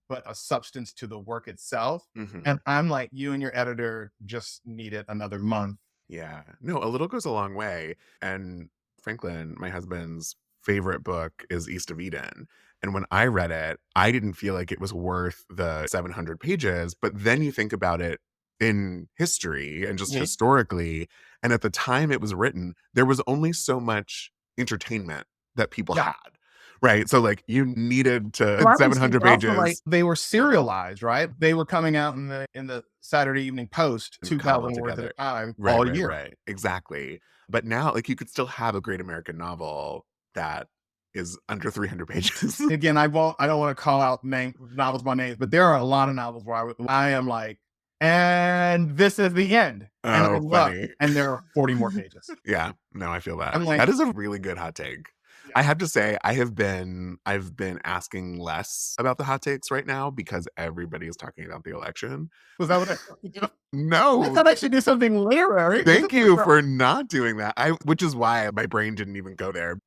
but a substance to the work itself. Mm-hmm. And I'm like, you and your editor just needed another month. Yeah. No, a little goes a long way. And Franklin, my husband's favorite book is East of Eden. And when I read it, I didn't feel like it was worth the 700 pages. But then you think about it in history and just historically. And at the time it was written, there was only so much entertainment that people had. Right. So like you needed to 700 pages. Like, they were serialized, right? They were coming out in the Saturday Evening Post, 2,000 words at a time all year. Right. Exactly. But now like you could still have a great American novel that is under 300 pages. Again, I don't want to call out novels by names, but there are a lot of novels where I am like, and this is the end. And funny. And there are 40 more pages. Yeah. No, I feel that. Like, that is a really good hot take. I have to say, I've been asking less about the hot takes right now because everybody is talking about the election. Was that what I did? No. I thought I should do something literary. Thank you for not doing that. Which is why my brain didn't even go there.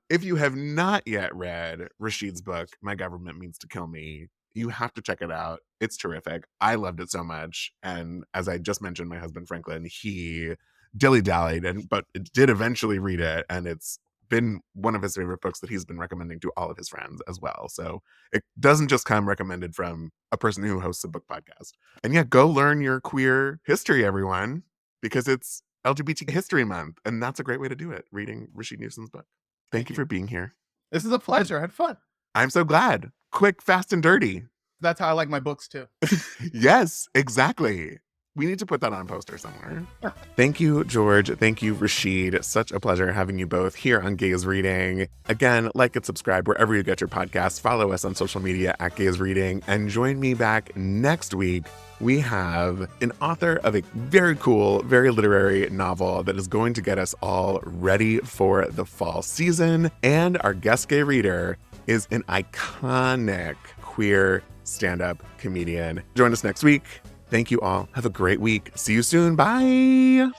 If you have not yet read Rasheed's book, My Government Means to Kill Me, you have to check it out. It's terrific. I loved it so much. And as I just mentioned, my husband Franklin, he dilly-dallied, but did eventually read it, and it's been one of his favorite books that he's been recommending to all of his friends as well. So it doesn't just come recommended from a person who hosts a book podcast. And yeah, go learn your queer history, everyone, because it's LGBT History Month. And that's a great way to do it, reading Rasheed Newson's book. Thank you for being here. This is a pleasure. I had fun. I'm so glad. Quick, fast, and dirty. That's how I like my books too. Yes, exactly. We need to put that on a poster somewhere. Thank you, George. Thank you, Rasheed. Such a pleasure having you both here on Gays Reading. Again, like and subscribe wherever you get your podcasts. Follow us on social media at Gays Reading. And join me back next week. We have an author of a very cool, very literary novel that is going to get us all ready for the fall season. And our guest gay reader is an iconic queer stand-up comedian. Join us next week. Thank you all. Have a great week. See you soon. Bye.